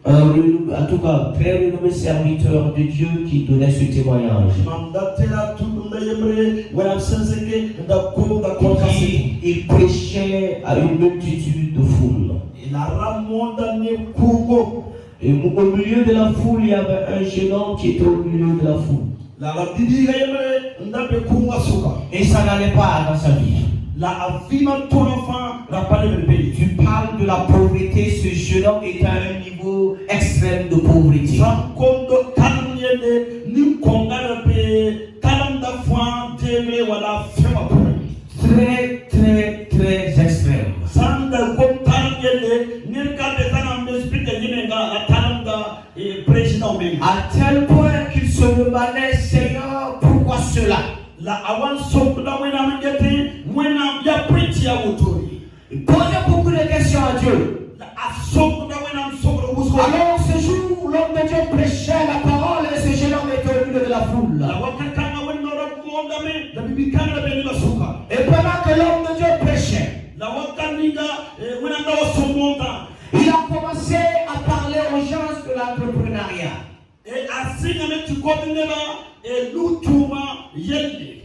en tout cas, très renommé serviteur de Dieu qui donnait ce témoignage. Il prêchait à une multitude de foules. Et au milieu de la foule, il y avait un jeune homme qui était au milieu de la foule. Et ça n'allait pas dans sa vie. Tu parles de la pauvreté, ce jeune homme est à un niveau extrême de pauvreté. Très, très, très extrême. À tel point qu'il se demandait, Seigneur, pourquoi cela? Il posait beaucoup de questions à Dieu. Alors ce jour, l'homme de Dieu prêchait la parole et ce jeune homme était au milieu de la foule. Et pendant que l'homme de Dieu prêchait, il a commencé à parler aux gens de l'entrepreneuriat.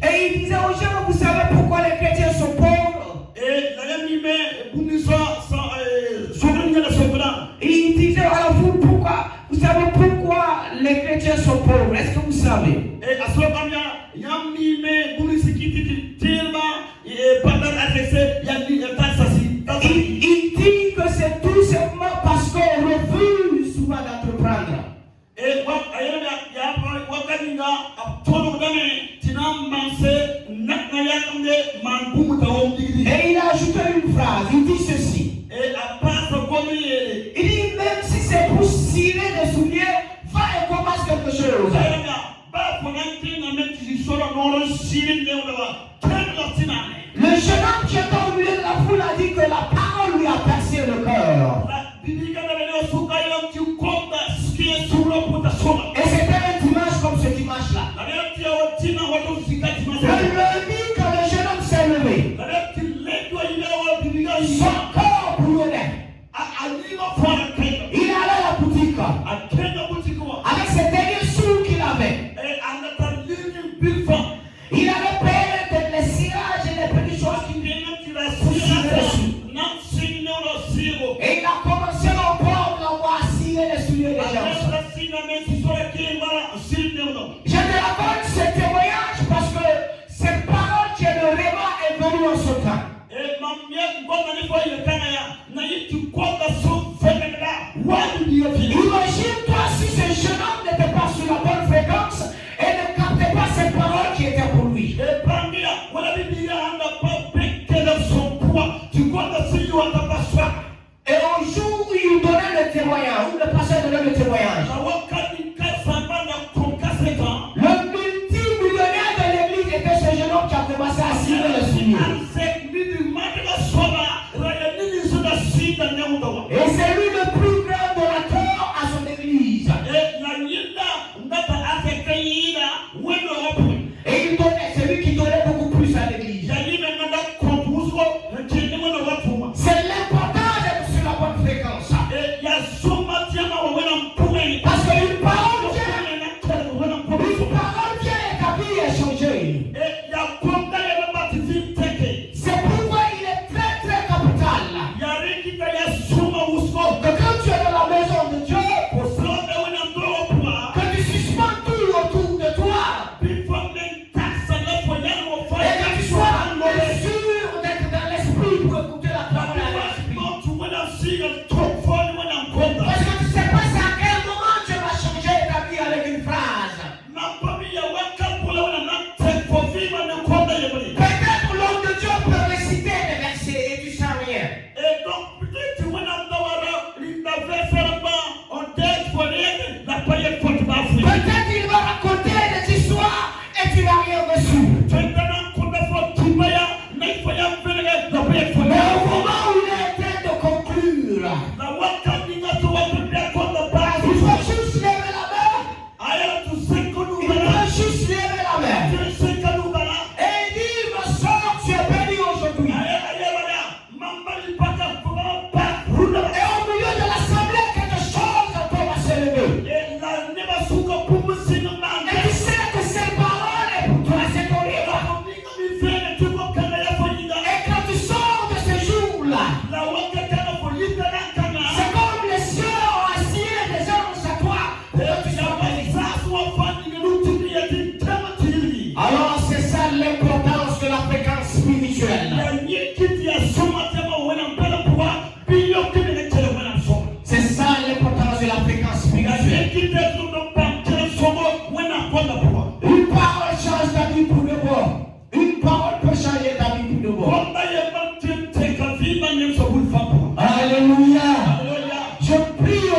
Et il disait aux gens, vous savez pourquoi les chrétiens sont pauvres? Et il disait à la foule, pourquoi? Vous savez pourquoi les chrétiens sont pauvres? Est-ce que vous savez? Il dit que c'est tout simplement parce qu'on refuse souvent d'entreprendre. Et il a ajouté une phrase, il dit ceci. Il dit même si c'est pour cirer des souliers, va et commence quelque chose. Le jeune homme qui était au milieu de la foule a dit que la parole lui a percé le cœur. Et c'était un dimanche comme ce dimanche-là. Le lundi, quand le jeune homme s'est levé, son corps bouillonnait. Il allait à la boutique avec ses derniers sous qu'il avait. Il avait payé les cirages et les petites choses qu'il pour cirer dessus. Et il a commencé au bord de la voie à cirer les souliers des gens. Je te raconte ce témoignage parce que cette parole qui est le réma est venue en ce temps. Imagine-toi si ce jeune homme n'était pas sur la bonne fréquence et ne captait pas cette parole qui était pour lui. Et au jour où il donnait le témoignage, où le pasteur donnait le témoignage,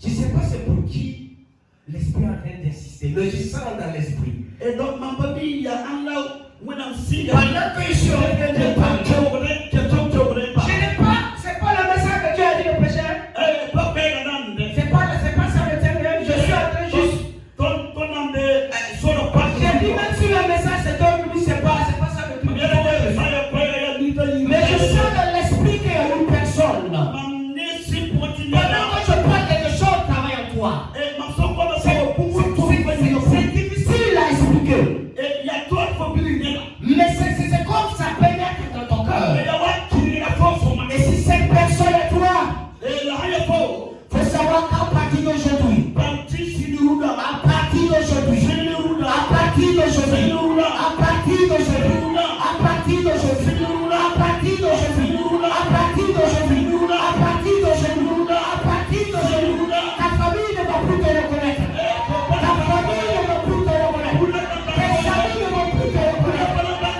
Je ne sais pas c'est pour qui l'esprit est en train d'insister, mais je sens dans l'esprit. Et donc, ma famille, il y a un là où on signe. Pendant que je suis en train de parler, je n'ai pas, c'est pas le message que Dieu a dit de prêcher. C'est pas ça le Seigneur. Je suis en train juste. partir d'aujourd'hui, à partir d'aujourd'hui, à partir d'aujourd'hui, à partir d'aujourd'hui, à partir d'aujourd'hui, à partir d'aujourd'hui, à partir d'aujourd'hui, ta famille ne va plus te reconnaître. Ta famille ne va plus te reconnaître. Tes amis ne vont plus te reconnaître.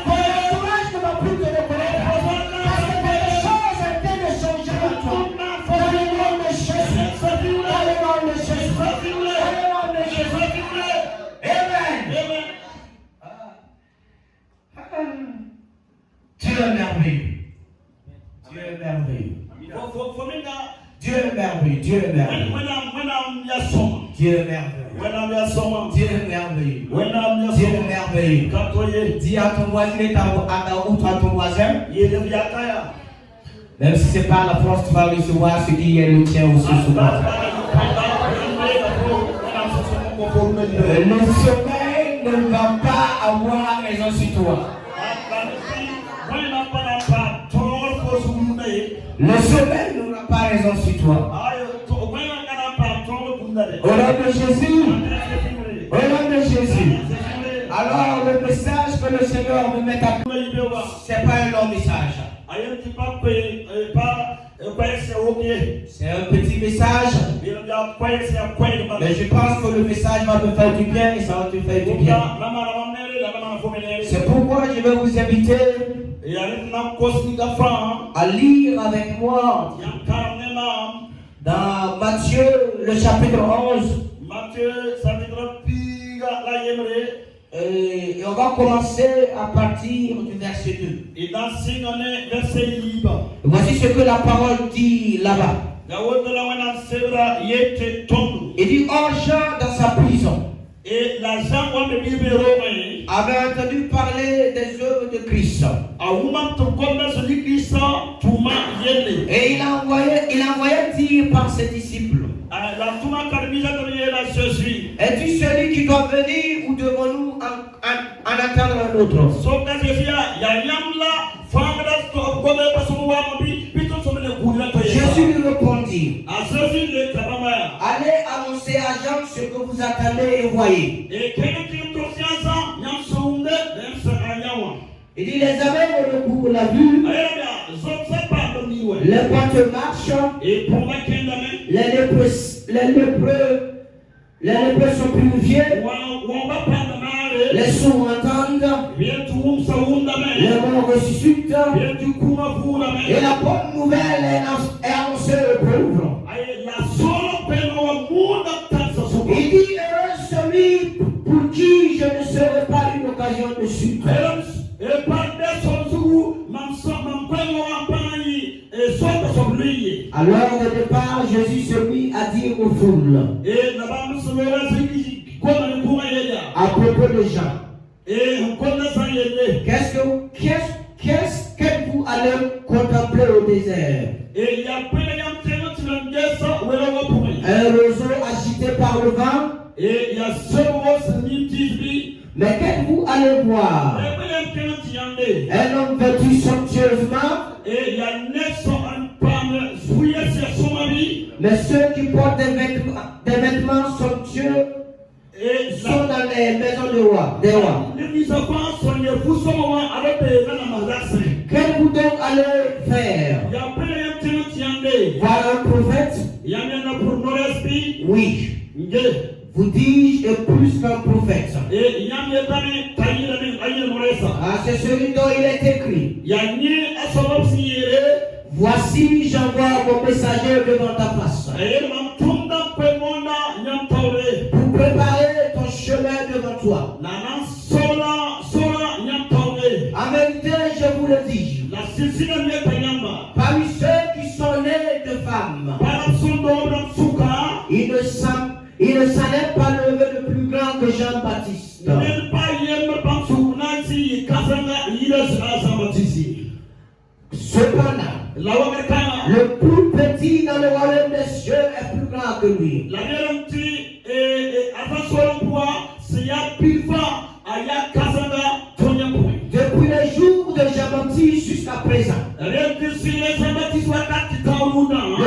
Ton entourage ne va plus te reconnaître. Parce que des choses ont été de changer en toi. Dans le nom de Jésus. Dans le nom de Jésus. Dans le nom de Jésus. Amen. Dieu est merveilleux. Dieu est merveilleux. Dieu est merveilleux. Dieu est merveilleux. Dieu est merveilleux. Dieu est merveilleux. Dieu est merveilleux. Dis à ton voisin et à ton voisin. Même si c'est pas la force, tu vas recevoir ce qui est le tien aussi souvent. Le sommeil ne va pas avoir raison sur toi. Le sommeil n'aura pas raison sur toi. Au nom de Jésus. Au nom de Jésus. Alors le message que le Seigneur me met à c'est pas un long message. C'est un petit message. Mais je pense que le message va me faire du bien et ça va te faire du bien. C'est pourquoi je vais vous inviter à lire avec moi dans Matthieu le chapitre 11. Et on va commencer à partir du verset 2. Voici ce que la parole dit là-bas. Il dit, or Jean dans sa prison avait entendu parler des œuvres de Christ. Et il envoyait dire par ses disciples, es-tu celui qui doit venir ou devons-nous en attendre un autre? Jésus lui répondit, allez annoncer à Jean ce que vous attendez et voyez. Il dit, les aveugles recouvrent la vue, les portes marchent, les lépreux sont purifiés, les sourds entendent, les morts ressuscitent, et la bonne nouvelle est annoncée aux pauvres. Il dit, heureux celui pour qui je ne serai pas une occasion de chute. Alors au départ, Jésus se mit à dire aux foules à propos de Jean, qu'est-ce que vous allez contempler au désert? Un roseau agité par le vent? Mais qu'est-ce que vous allez voir? Un homme vêtu somptueusement? Mais ceux qui portent des vêtements somptueux sont dans les maisons des rois. Qu'est-ce que vous donc allez faire? Voir un prophète? Oui. Vous dis-je, et plus qu'un prophète. C'est celui dont il est écrit. Voici, j'envoie mon messager devant ta face, pour préparer ton chemin devant toi. En même temps, je vous le dis, parmi ceux qui sont nés de femmes, il ne s'en est pas levé de plus grand que Jean-Baptiste. Cependant, le plus petit dans le royaume des cieux est plus grand que lui. Depuis les jours de Jean-Baptiste jusqu'à présent, le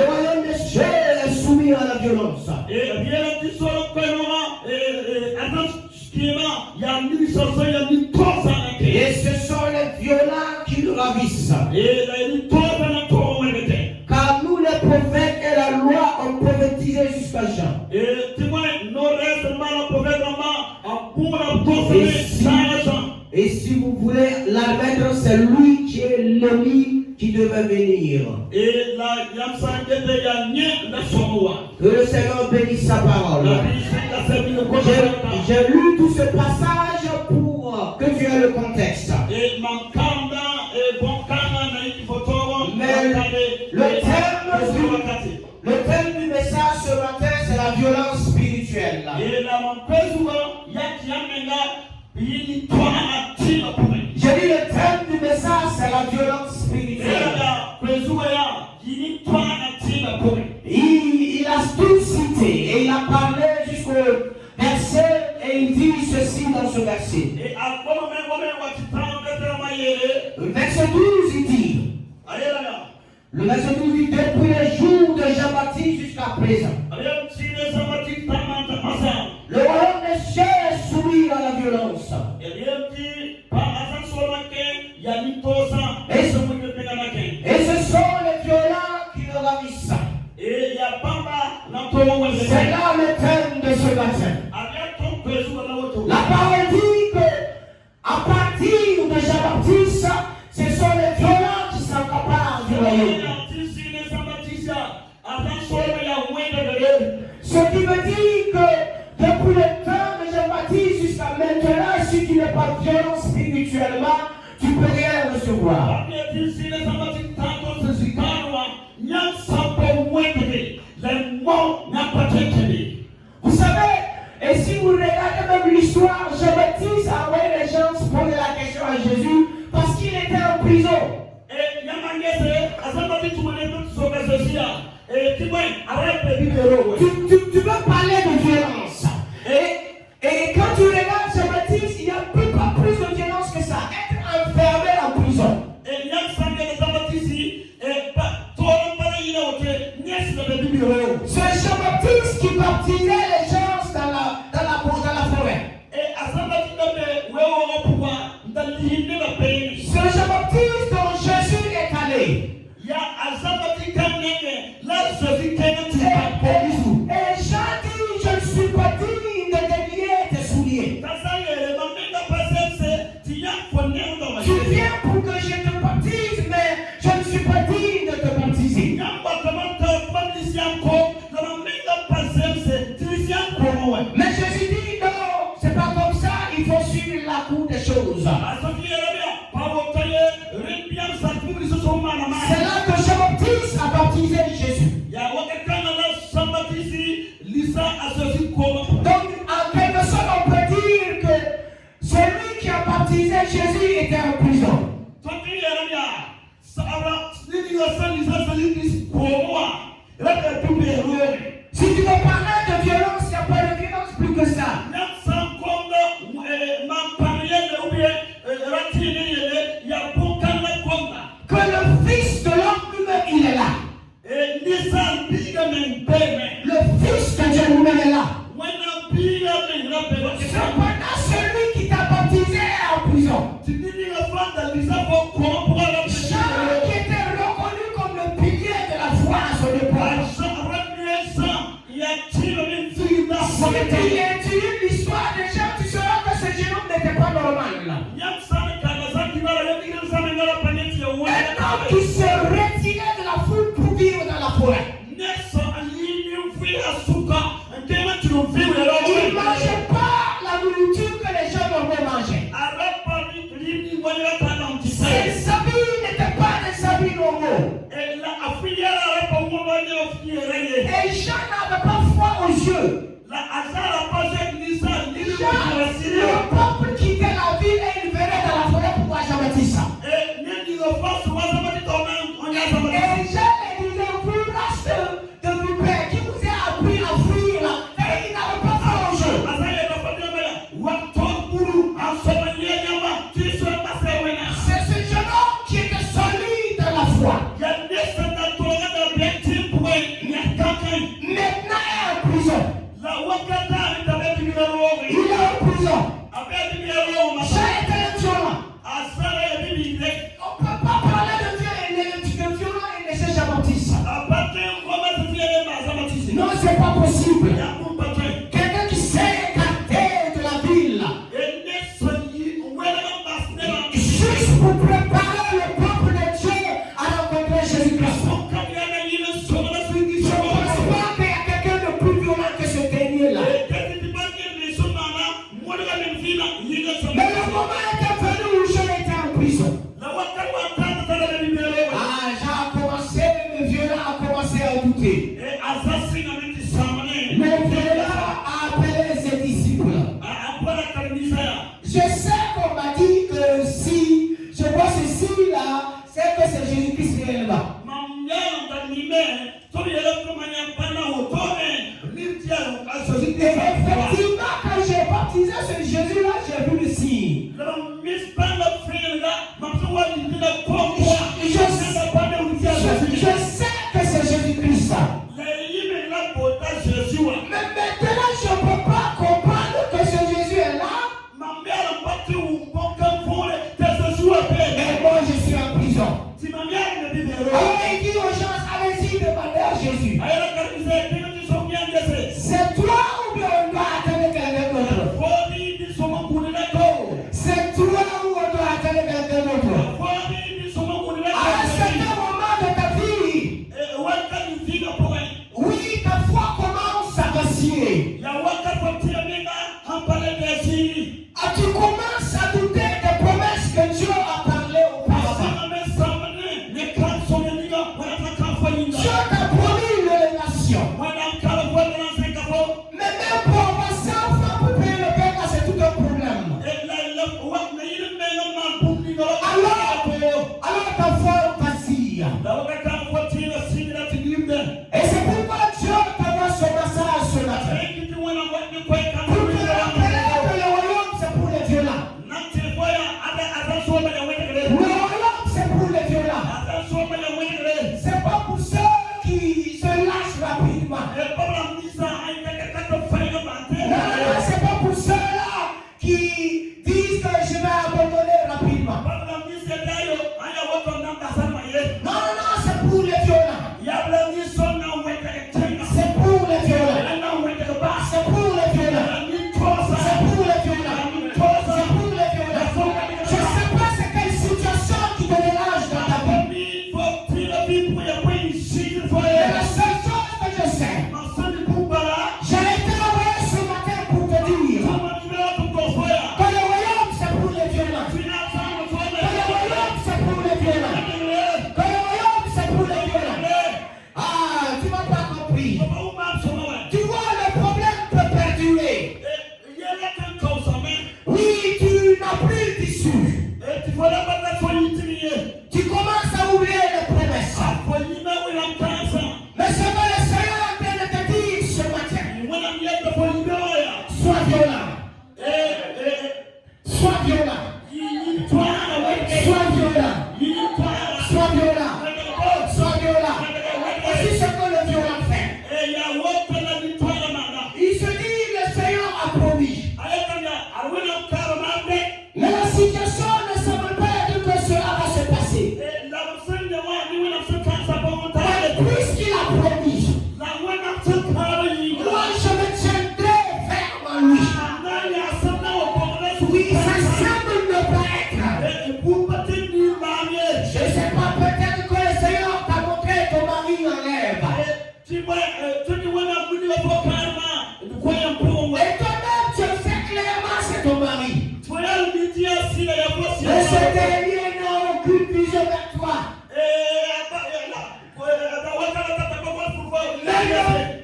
royaume des cieux est soumis à la violence. Et Et ce sont les violents qui nous ravissent. Car nous, les prophètes et la loi, ont prophétisé jusqu'à Jean. Et si vous voulez l'admettre, c'est lui qui est l'ennemi qui devait venir. Que le Seigneur bénisse sa parole. J'ai lu tout ce passage pour que tu aies le contexte. Mais le thème du message ce matin, c'est la violence spirituelle. J'ai dit le thème du message, c'est la violence spirituelle. Il a tout cité et il a parlé jusqu'au verset et il dit ceci dans ce verset. Le verset 12 il dit, le verset 12 dit, depuis les jours de Jean-Baptiste jusqu'à présent, le royaume des cieux est soumis à la violence. Et ce sont les violents qui le ravissent. C'est là le thème de ce matin. La parole dit que à partir de Jean-Baptiste, ce sont les violents qui s'accaparent du royaume. Ce qui veut dire que depuis le temps de Jean-Baptiste jusqu'à maintenant, si tu n'es pas violent spirituellement, tu ne peux rien recevoir. Vous savez, et si vous regardez même l'histoire, Jean-Baptiste a envoyé les gens se poser la question à Jésus parce qu'il était en prison. Tu veux parler de violence. Et quand tu regardes Jean-Baptiste, il n'y a pas plus de violence que ça. Être enfermé en prison. C'est Jean-Baptiste qui baptisait les gens dans la forêt. C'est Jean-Baptiste dont Jésus est allé. Et Jean dit, je ne suis pas digne de délier tes souliers. Tu viens pour que je te baptise, mais je ne suis pas digne de te baptiser. Mais Jésus dit, non, c'est pas comme ça, il faut suivre la cour des choses. C'est là que Jean-Baptiste a baptisé Jésus. Donc, en quelque sorte, on peut dire que celui qui a baptisé Jésus était en prison. Si tu veux parler de violence, il n'y a pas de violence plus que ça. Que le Fils de l'homme lui-même, il est là. Le Fils de Dieu lui-même est là. Cependant, celui qui t'a baptisé est en prison. Jean qui était reconnu comme le pilier de la foi à son époque. Si tu étudies l'histoire des gens, tu sauras que ce jeune homme n'était pas normal. Un homme qui se retirait de la foule pour vivre dans la forêt. Il ne mangeait pas la nourriture que les gens normalement mangeaient. Ses habits n'étaient pas des habits normaux. Et Jean n'avait pas froid aux yeux. Jean, le peuple quittait la ville et il venait sais qu'on m'a dit que si je vois ceci là, c'est que c'est Jésus-Christ réellement. Effectivement, quand j'ai baptisé ce Jésus-là, j'ai vu le signe. Je sais que c'est Jésus-Christ. Mais maintenant, je ne peux pas comprendre que ce Jésus est là. Et moi, je suis en prison. Alors, il dit aux gens, allez-y, demandez à Jésus. C'est toi ou bien on doit attendre quelqu'un d'autre? C'est toi ou on doit attendre quelqu'un d'autre? À un certain moment de ta vie, oui, ta foi commence à vaciller. Tu commences à douter des promesses que Dieu a parlé auparavant. Dieu t'a promis une relation. Mais même pour avoir 100 francs pour payer le père, c'est tout un problème. Alors ta foi vacille. Et c'est pourquoi Dieu t'envoie ce message ce matin. Pour te rappeler que le royaume c'est pour les violents. Le royaume c'est pour les violents. C'est pas pour ceux qui se lâchent rapidement. Non, c'est pas pour ceux-là qui disent que je vais abandonner rapidement. Non, c'est pour les violents. C'est pour les violents. C'est pour les violents. C'est pour les violents. C'est pour les violents. Je ne sais pas c'est quelle situation qui te dérange dans ta vie. Mais la seule chose que je sais, j'ai été envoyé ce matin pour te dire que le royaume c'est pour les violents. Que le royaume c'est pour les violents. Que le royaume c'est pour les violents. Ah, tu m'as pas compris. Tu vois, le problème peut perdurer. Oui, tu n'as plus d'issue. Tu commences à oublier les promesses. Mais ce que le Seigneur est en train de te dire ce matin, sois violent. Sois violent. Sois violent. Sois violent. Sois violent. Voici ce que le violent fait. Il se dit, le Seigneur a promis. Mais la situation ne semble pas être que cela va se passer. Mais puisqu'il a promis, moi je me tiendrai ferme en lui. Oui, ça semble ne pas être. Je ne sais pas, peut-être que le Seigneur t'a montré ton mari en lèvres. Et toi-même, tu sais clairement c'est ton mari. Mais ce dernier n'a aucune vision vers toi.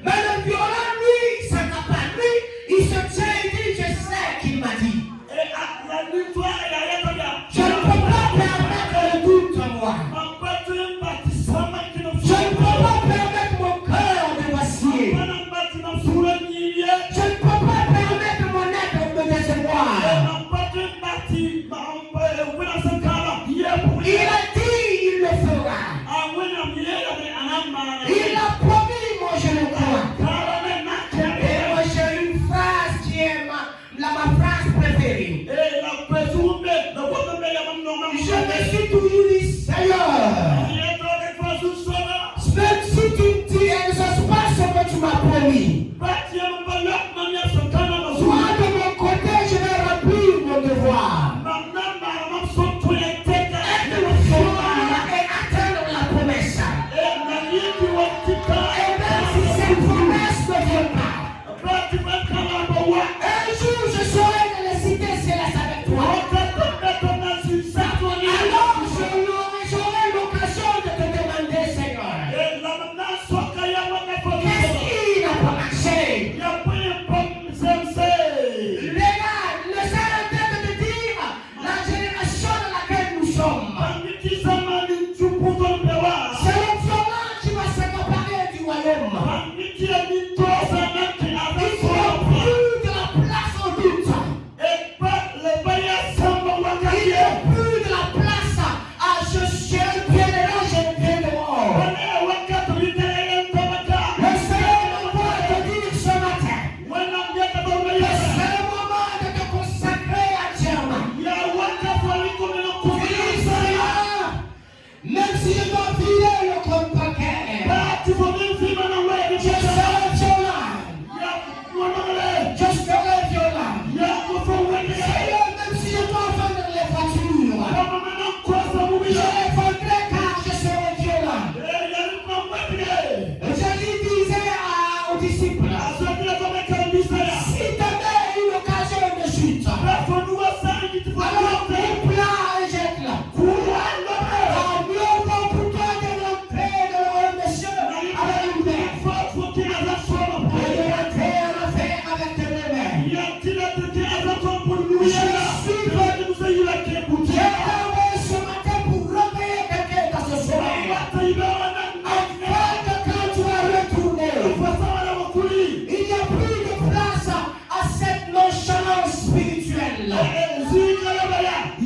Mais le violent, lui, ça n'a pas lui. Il se tient et dit, je sais qu'il m'a dit. Je ne peux pas permettre le doute en moi. Je ne peux pas permettre mon cœur de vaciller. Je ne peux pas permettre mon être de me décevoir. Il a dit, il le fera. Il a promis, moi je le crois. Et moi j'ai une phrase qui est ma phrase préférée.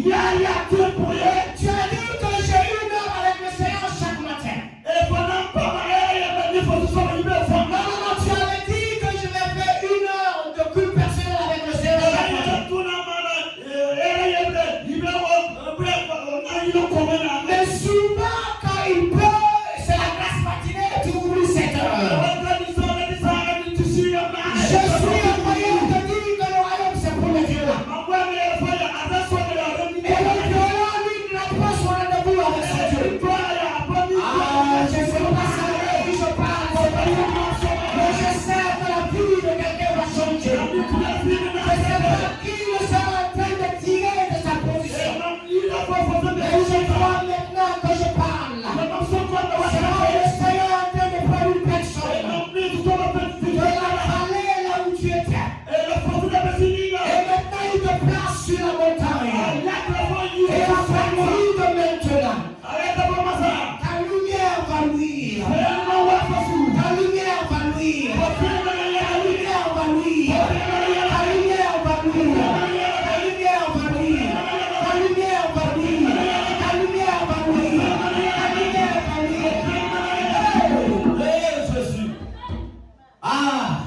Il y a Dieu pour eux. Tu as dit que j'ai 1 heure avec le Seigneur chaque matin. Et pendant pas mal, il faut se faire une belle fois. Non, tu avais dit que je vais faire 1 heure de culte personnel avec le Seigneur chaque matin. Mais souvent, quand il pleut, c'est la grâce matinée, tu oublies cette heure. Je suis envoyé de dire que le royaume c'est pour les violents. Et le violent, lui, n'a pas son rendez-vous avec son Dieu. Je ne sais pas si je parle, mais je sais que la vie de quelqu'un va changer. Je ne sais pas qui le sera en train de tirer de sa position. Et je crois maintenant que je parle. C'est le Seigneur en train de prendre une personne. De la vallée là où tu étais. Et maintenant il te place sur la montagne. Et à partir de maintenant, ta lumière va luire. Ta lumière va luire. Ta lumière va luire. Ta lumière va luire. Ta lumière va luire. Ta lumière va luire. Ta lumière va luire. Ta lumière va luire. Ah!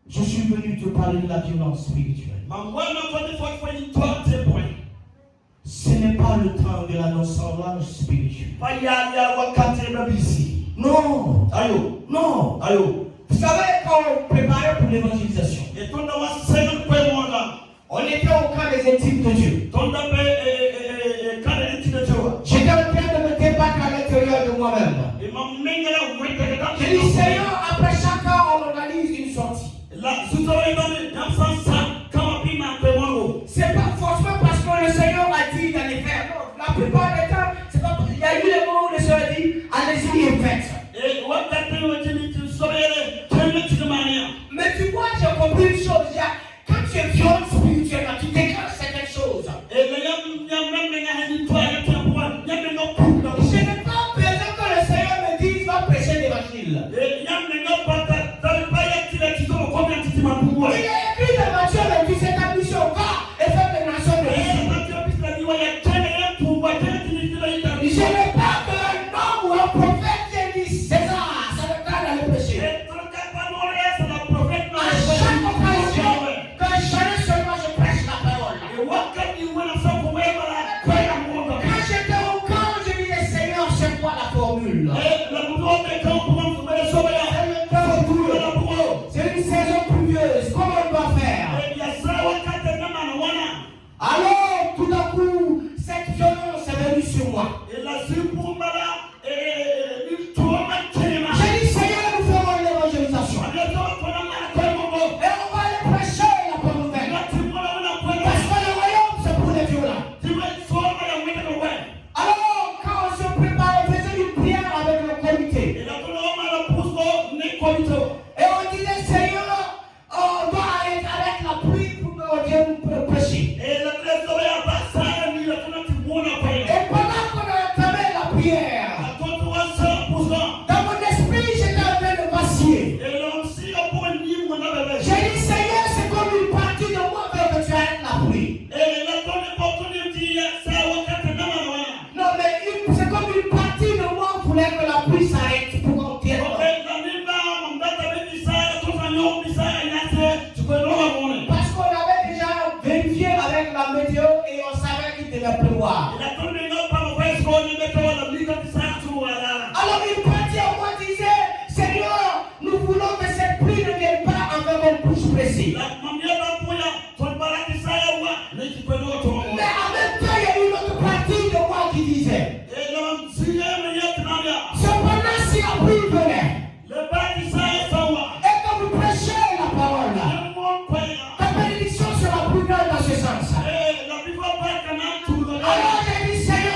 Je suis venu te parler de la violence spirituelle. Ce n'est pas le temps de la non-sorlage spirituelle. Non. Non. Vous savez, quand on préparait pour l'évangélisation, on était au camp des intimes de Dieu. J'étais en train de me débattre à l'intérieur de moi-même. J'ai dit, Seigneur, après chacun, on organise une sortie. C'est pas forcément parce que le Seigneur a dit d'aller faire. Non, la plupart des temps, c'est pas. Il y a eu des moments où le Seigneur a dit, allez-y et faites. Mais tu vois, j'ai compris une chose. Quand tu es violent spirituellement, tu déclenches certaines choses. Je n'ai pas besoin que le Seigneur me dise, va prêcher l'évangile. Il est écrit dans Matthieu 27, ta mission, va et faire des nations de vie. Je n'ai pas qu'un homme ou un prophète qui dit César, ça le temps d'aller prêcher. À chaque occasion, quand je seulement je prêche la parole. Quand j'étais au camp, je disais Seigneur, c'est quoi la formule? C'est une saison pluvieuse, comment on doit faire? Alors, tout d'un coup, cette violence est venue sur moi. J'ai dit, Seigneur, nous ferons l'évangélisation. Et on va aller prêcher la bonne nouvelle. Parce que le royaume, c'est pour les violents. Alors, quand on se prépare, on faisait une prière avec le comité. Et on disait, Seigneur, on doit aller avec la pluie pour que Dieu nous prêcher. Et pendant qu'on a entamé la prière, dans mon esprit, j'étais en train de vaciller. J'ai dit, Seigneur, c'est comme une partie de moi que tu arrêtes la pluie. Non, mais c'est comme une partie de moi voulait que la pluie s'arrête pour qu'on tienne. Parce qu'on avait déjà vérifié avec la météo et on savait qu'il devait pleuvoir. Alors une partie en moi disait, Seigneur, nous voulons que cette pluie ne vienne pas avec une bouche pressée. Mais en même temps, il y a une autre partie de moi qui disait, cependant si la pluie venait, et que vous prêchez la parole, ta bénédiction sera plus grande dans ce sens. Alors j'ai dit, Seigneur,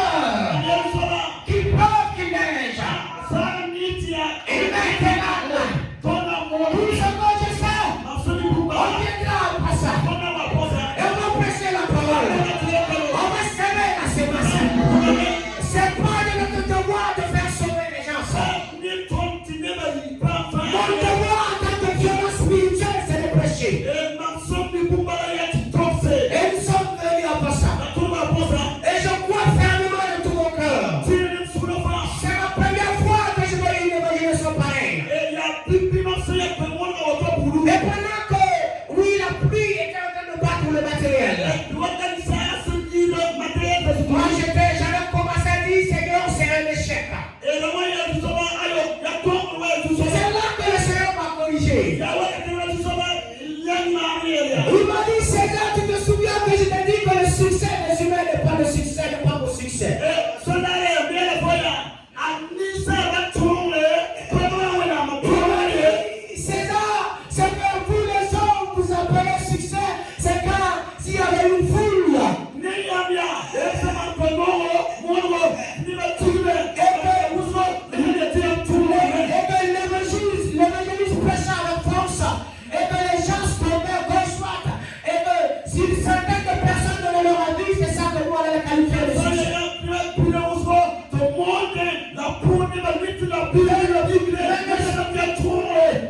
la qualité de succès.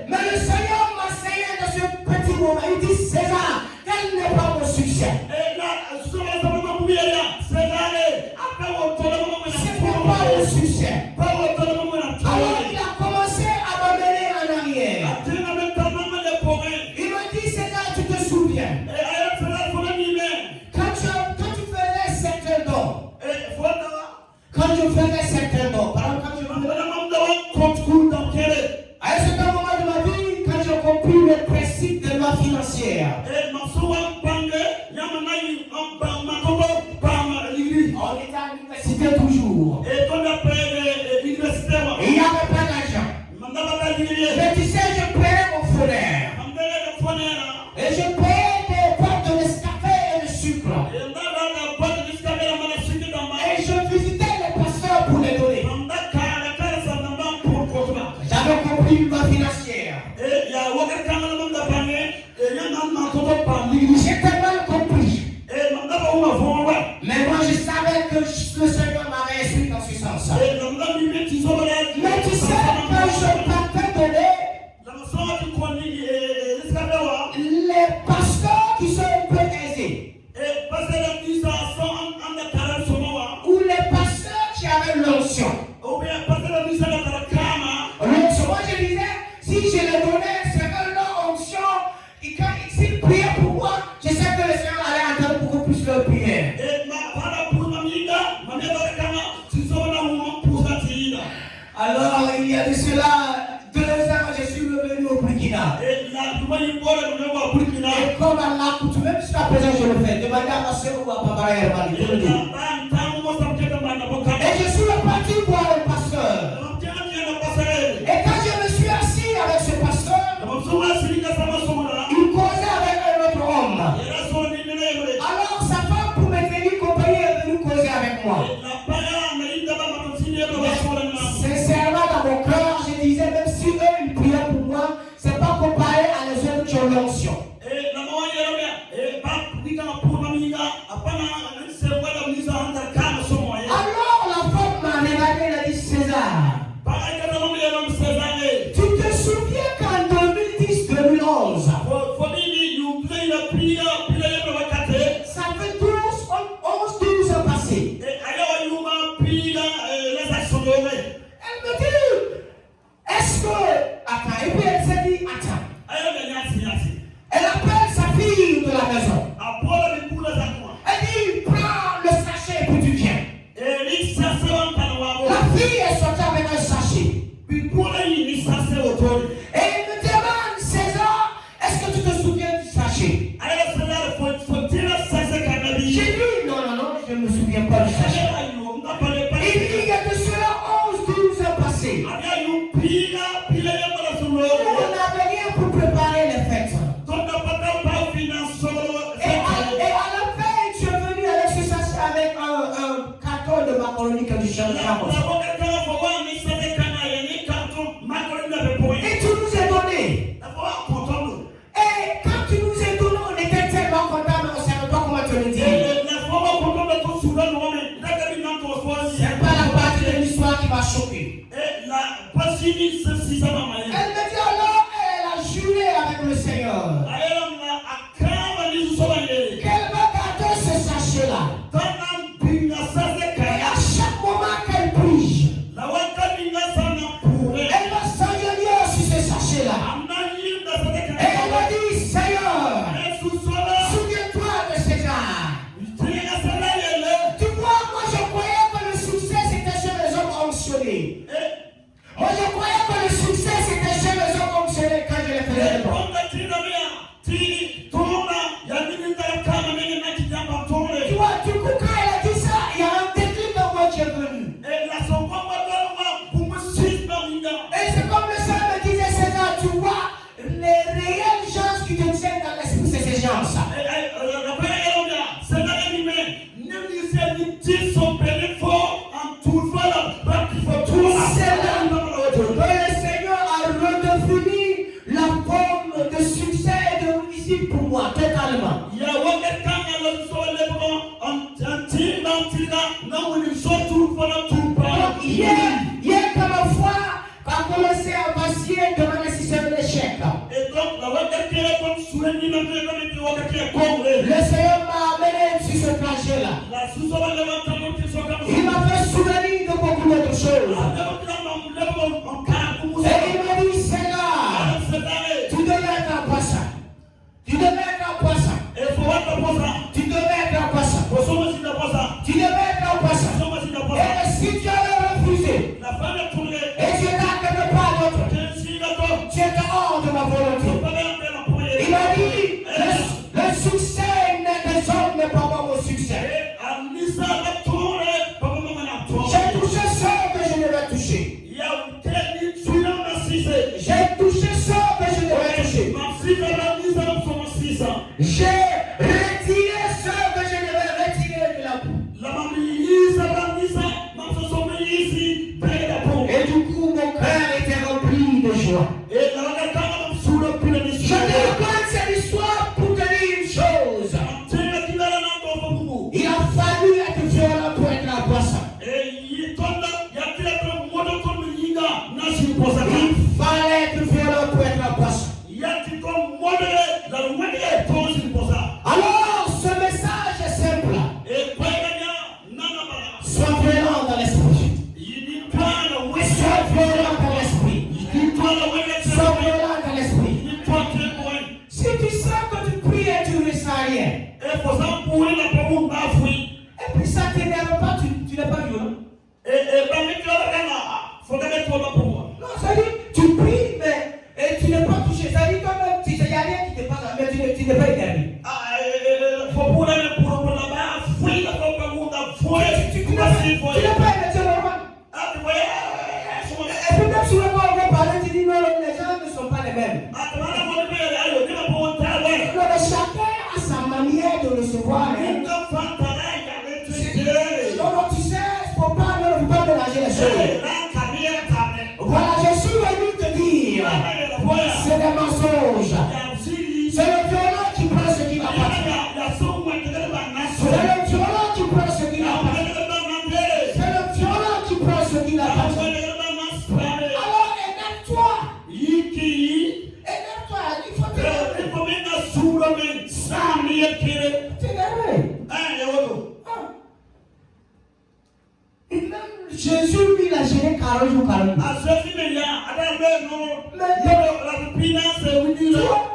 Mais le Seigneur m'a enseigné dans ce petit moment. Il dit César, quel n'est pas mon succès? C'est pas mon succès. Alors il a commencé à m'amener en arrière. Il m'a dit César, tu te souviens? Quand tu faisais certains dons. Quand je faisais certains dons. Par exemple, quand je faisais... À un certain moment de ma vie, quand j'ai compris le principe de loi financière, on était à l'université toujours. Et il n'y avait pas d'argent. Mais tu sais, je payais mon frère. Et je payais des boîtes de Nescafé et de sucre. Et je visitais les pasteurs pour les donner. J'avais compris une loi financière. J'ai tellement compris. Mais moi je savais que le Seigneur m'avait instruit dans ce sens. Mais tu sais que je partais donner les pasteurs qui sont un peu aisés. Ou les pasteurs qui avaient l'onction. L'onction, moi je disais, si je les donnais, c'est que leur onction, et quand ils priaient pour moi, je sais que le Seigneur allait entendre beaucoup plus leur prière. Alors il y a de cela 2 ans, je suis revenu au Burkina. Et comme à l'accoutumée, jusqu'à présent je le fais. Demandez à ma soeur ou à Papa Hermani. Et je suis reparti voir le pasteur. Et quand je me suis assis avec ce pasteur, il causait avec un autre homme. Alors sa femme, pour me tenir compagnie, est venue causer avec moi. Sincèrement dans mon cœur, je disais, même si eux ils priaient pour moi, c'est pas comparé à les autres qui ont l'onction. Alors la femme m'a regardé, elle a dit César, tu te souviens qu'en 2010-2011, ça fait 11-12 ans passés. Elle me dit, est-ce que... Attends, et puis elle s'est dit, attends. Elle appelle sa fille de la maison. Elle dit, prends le sachet et puis tu viens. La fille est sortie avec un sachet. Et il me demande, César, est-ce que tu te souviens du sachet? J'ai dit, non, je ne me souviens pas du sachet. Il dit, il y a de cela 11-12 ans passés. On n'avait rien pour préparer les fêtes. Et à la fin, tu es venu avec ce sachet avec un carton de macaroni que tu cherches. Et tu nous as donné. Et quand tu nous as donné, on était tellement contents, mais on ne savait pas comment te le dire. C'est pas la partie de l'histoire qui m'a choqué. Elle me dit alors, elle a juré avec le Seigneur qu'elle va garder ce sachet-là. Et à chaque moment qu'elle prie, elle va s'enligner sur ce sachet-là. Et elle m'a dit, Seigneur, souviens-toi de César. Tu vois, moi je croyais que le succès c'était chez les hommes onctionnés. Moi je croyais que le succès les hommes ne peuvent pas au succès. J'ai touché ce que je devais toucher. J'ai touché ce que je devais toucher. J'ai retiré ce que je devais retirer de la boue. Et du coup, mon cœur était rempli de joie. Je te raconte cette histoire pour te dire une chose. Il a fallu être violent pour être la poisson. Il fallait être violent pour être la poisson. Alors, ce message est simple. Sois violent dans l'esprit. Sois violent dans l'esprit. Sois violent dans l'esprit. Si tu sens que tu pries et tu ne ressens rien, et puis ça ne t'énerve pas, tu n'es pas violent. Non, ça dit, tu pries, mais tu n'es pas touché. Ça dit, toi-même, il y a rien qui te passe, mais tu n'es pas énervé. Tu n'es pas énervé normal. Et puis même si on va parler, tu dis non, les gens ne sont pas les mêmes. Chacun a sa manière de recevoir. Non, tu sais, il ne faut pas mélanger les choses. Voilà, je suis venu te dire, c'est des mensonges. C'est le violent qui prend ce qu'il appartient. C'est le violent qui prend ce qu'il appartient. C'est le violent qui prend ce qu'il appartient. Alors énerve-toi. Énerve-toi, il faut t'énerver. Jésus, il a géré 40 jours, 40 jours.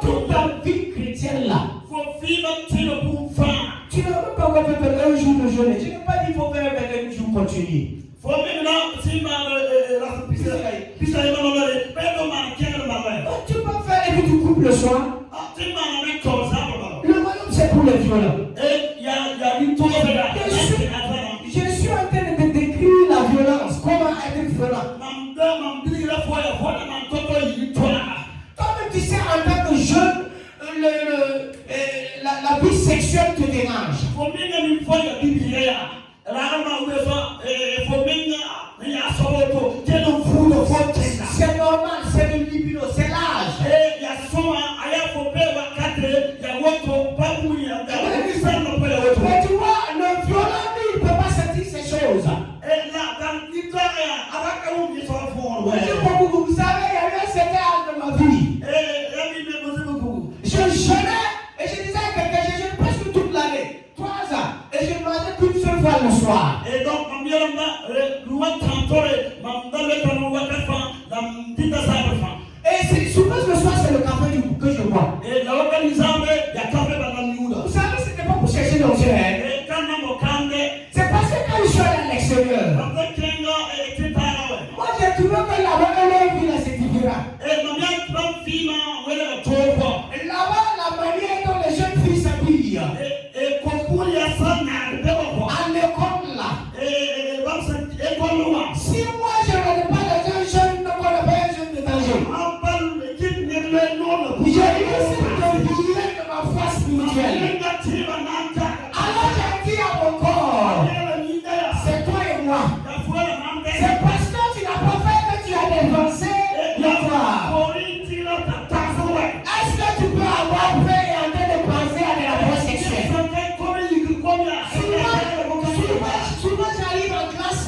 Toute ta vie chrétienne là, tu n'as même pas fait un jour de jeûne. Tu n'as pas dit qu'il faut faire un jour continu. Tu peux faire et puis tu coupes le soir. Le royaume c'est pour les violents. Je suis en train de te décrire la violence. Comment être violent. Toi-même tu sais en tant que jeune, la vie sexuelle te dérange. C'est normal, c'est le libido, c'est l'âge. Mais tu vois, le violent, il ne peut pas sentir ces choses. Vous savez, il y a eu un certain âge de ma vie. Je jeûnais et je disais à quelqu'un, je jeûne presque toute l'année, 3 ans, et je ne mangeais qu'une seule fois le soir. Et donc, et c'est souvent le soir, c'est le café que je bois. Vous savez, ce n'était pas pour chercher l'objet. C'est parce que quand je suis allé à l'extérieur, moi j'ai trouvé que là-bas, elle vit la certificat. Là-bas, la manière dont les jeunes filles s'habillent, à l'école là, si moi je ne pas les jeunes, je ne connais pas les jeunes de danger. J'ai essayé de vigiler de ma foi spirituelle. Alors j'ai dit à mon corps, c'est toi et moi. C'est parce que tu n'as pas fait que tu as dépensé le toi. Est-ce que tu peux avoir fait et en train de penser à de la voie sexuelle? Souvent j'arrive en classe.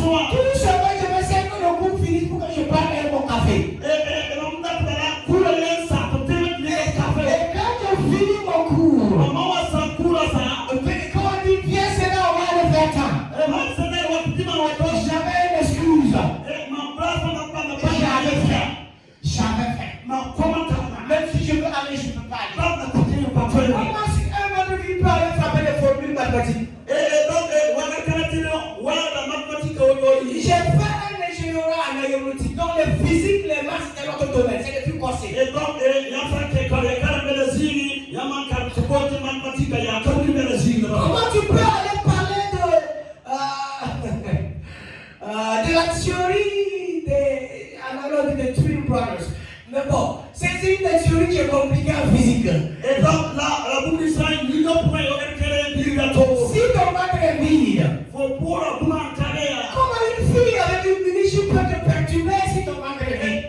Tout ce que je me sais que le cours finisse pour que je parte avec mon café. Et quand je finis mon cours, quand on dit viens c'est là on va le faire quand. J'avais une excuse. J'avais fait. Même si je veux aller, je ne peux pas aller. Comment si un vendredi peut aller frapper les formules mathématiques? J'ai fait un ingénierie en aéronautique. Donc les physiques, les maths, c'est notre domaine. C'est le plus conseillé. Comment tu peux aller parler de la théorie des analogues de Twin Brothers? Mais bon, c'est une théorie qui est compliquée en physique. Et donc là, la Bible dit ça, il n'y a pas de si ton ventre est vide, comment une fille avec une munition peut te perturber si ton ventre est vide?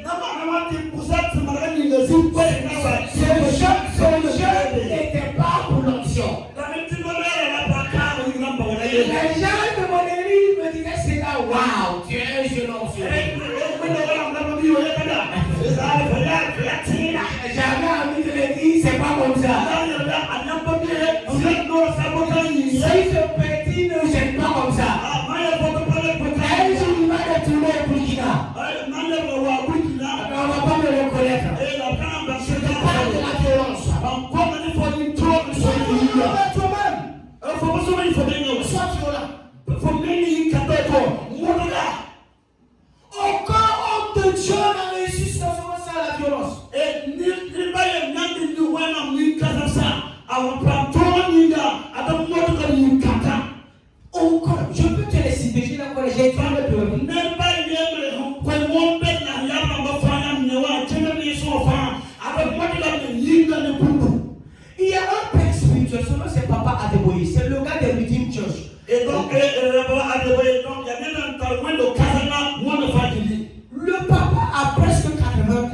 Ce jeune n'était pas pour l'option. Les gens de mon église me disaient c'est là, waouh, tu es un jeune homme. J'avais envie de le dire, c'est pas comme ça. Si ce petit ne gêne pas comme ça, un jour il va retourner au Burkina. On va pas me reconnaître. Je te parle de la violence. Sois violent. Aucun homme de Dieu n'a réussi sans la violence. Aucun. Je peux te les citer, j'ai la collège, j'ai étudié le peuple. Il y a un père spirituel, son nom c'est Papa Adeboye, c'est le gars de Redeemed Church. Et donc, il y a le papa a presque 80 ans.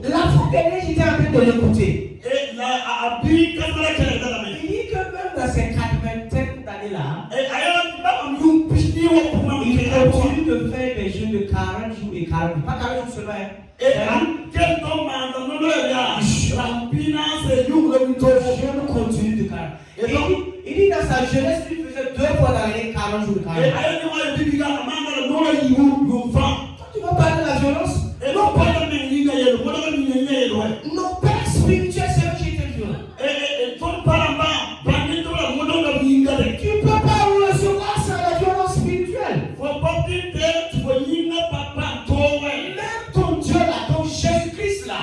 La fois dernière, j'étais en train de l'écouter. Il dit que même dans ces 80 d'années-là, il continue de faire des jeûnes de 40 jours et 40 jours. Pas 40 jours seulement. Je continue de 40. Il dit dans sa jeunesse, il faisait 2 fois dans l'année 40 jours de 40 jours. Tu vas parler de la violence? Nos pères spirituels, c'est eux qui étaient violents. Tu ne peux pas recevoir sans la violence spirituelle. Même ton Dieu là, ton Jésus-Christ là,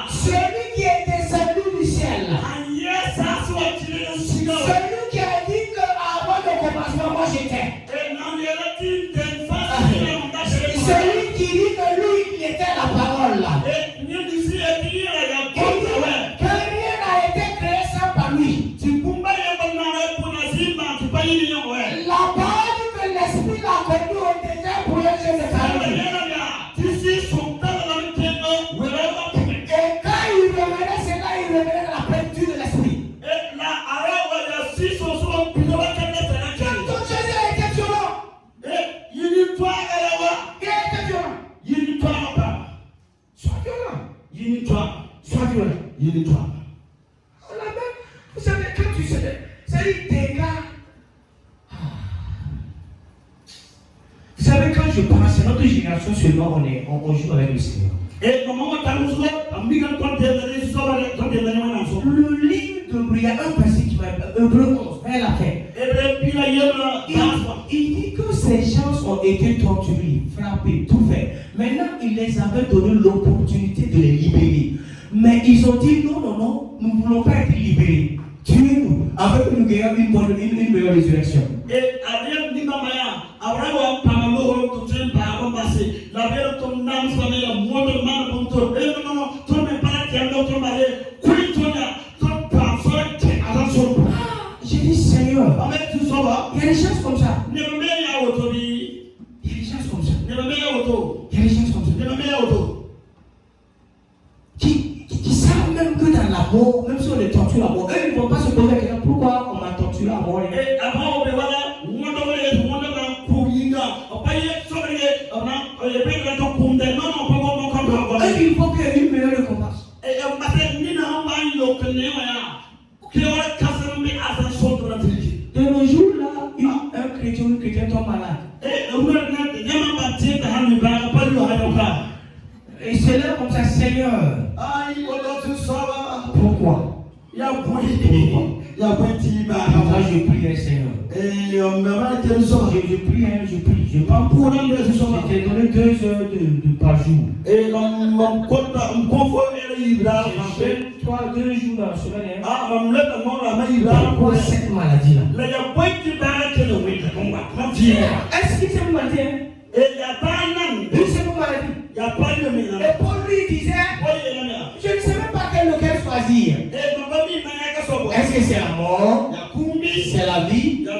celui qui est descendu du ciel là, celui qui a dit qu'avant le commencement, moi j'étais. Celui qui dit que lui, il était la parole là. Que rien n'a été créé sans par lui. La parole dit que l'esprit l'a connu au désert pour un jeu de parole. Et quand il revenait, c'est là il revenait dans la plénitude de l'esprit. Quand ton Jésus a été violent, il a été violent. Sois violent. Sois violent. On l'a même, vous savez, quand tu sais, c'est des gars. Vous savez, quand je pense, c'est notre génération seulement, on joue avec le Seigneur. Le livre de il y a un passage qui m'a Hébreux 11, vers la fin. Il dit que ces gens ont été torturés, frappés, tout fait. Maintenant, il les avait donné l'opportunité de les libérer. Mais ils ont dit non, nous ne voulons pas être libérés. Tuez-nous, avec nous gagnons une meilleure résurrection. J'ai dit Seigneur, il y a des choses comme ça. Il y a des choses comme ça. Qui savent même que dans la mort, même si on est torturé à mort, eux ils ne vont pas se poser la question pourquoi on m'a torturé à mort. Il faut qu'il y ait une meilleure récompense. De nos jours là, un chrétien ou une chrétienne tombe malade. Et c'est là comme ça, Seigneur. Pourquoi? ya kwenti ba Moi, je prie, Seigneur. on me va te so Je prie. Je pas pour dans le so Je t'ai donné 2 heures par jour. et on compta on confo et libra Je fais 2 jours dans la semaine. ah on le non la mais libra Pour cette maladie-là. la ya kwenti ba te le oui on dit Est-ce que c'est maladie? et ya pas nan Oui, c'est une maladie. ya pas de mina Et Paul lui disait, je ne sais même pas lequel choisir. Est-ce que c'est la mort? C'est la vie? Le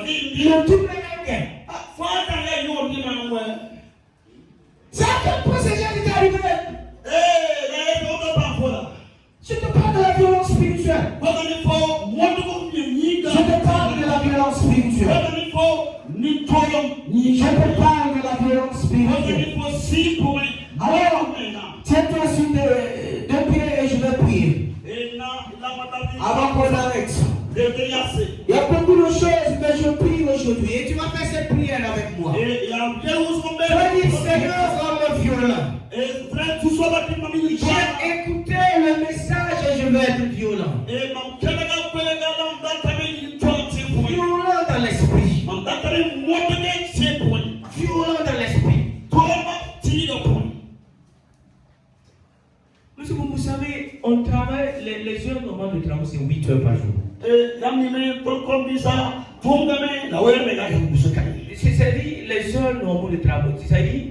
tout est bien. C'est à quel point ces gens étaient arrivés? Je te parle de la violence spirituelle. Je te parle de la violence spirituelle. Je te parle de la violence spirituelle. Alors, tiens-toi sur 2 pieds et je vais prier. Avant qu'on arrête. Il y a beaucoup de choses, mais je prie aujourd'hui. Et tu vas faire cette prière avec moi. Je vais dire, Seigneur, homme violent. J'ai écouté le message et je vais être violent. Violent dans l'esprit. Violent dans l'esprit. Monsieur, vous savez, on travaille, les heures normales de travail, c'est 8 heures par jour. C'est-à-dire, les heures normales de travail, c'est-à-dire,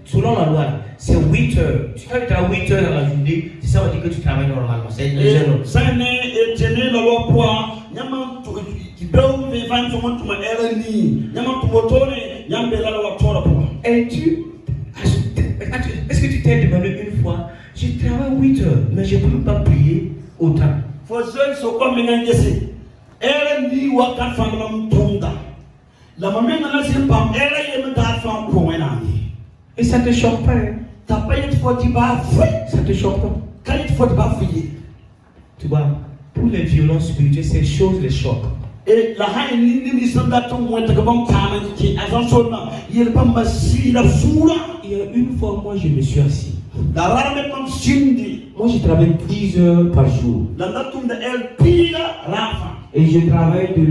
selon la loi, c'est 8 heures. Quand tu travailles 8 heures dans la journée, c'est ça, on dit que tu travailles normalement. C'est les heures normales. Et est-ce que tu t'es demandé une fois, je travaille 8 heures, mais je ne peux pas prier autant. Et ça te choque pas, hein? Ça te choque pas? Tu vois, pour les violences spirituelles, ces choses les choquent. Et la haine ni sanda ton wenta ka bam tamen ki azan sonna yel bamba si la soura. Il y a une fois, moi, je me suis assis. La rame mam sindi. Moi, je travaille 10 heures par jour. La datum de el pila rafa. Et je travaille de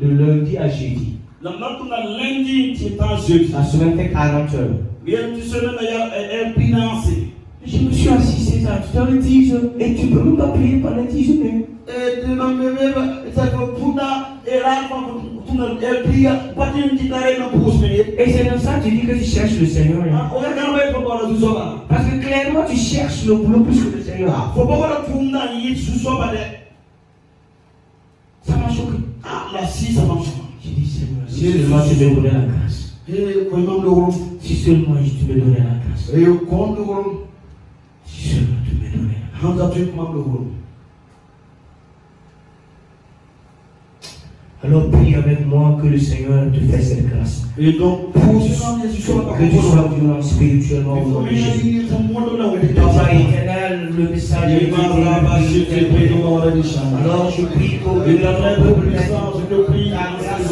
lundi à jeudi. La datum de lundi ti pas jeudi. La semaine fait 40 heures. Bien tu semaine ya el financé. Je me suis assis, c'est ça, tu travailles 10 heures et tu peux même pas prier pendant 10 heures. Et de même, ça fait Puna et Rafa, el pila, pas une petite arène pour se et c'est dans ça que tu dis que tu cherches le Seigneur. Hein? Parce que clairement tu cherches le boulot plus que le Seigneur. Faut pas voir le Puna, il est ça m'a choqué. Ah, la si, ça m'a choqué. J'ai dit Seigneur, si seulement tu me donnais la grâce. Si seulement tu me donnais la grâce. Si seulement tu me donnais la grâce. Alors prie avec moi que le Seigneur te fasse cette grâce. Et donc, que tu sois violent spirituellement au nom de Jésus. Papa éternel, le message est alors je prie qu'au-delà de ton peuple, ta grâce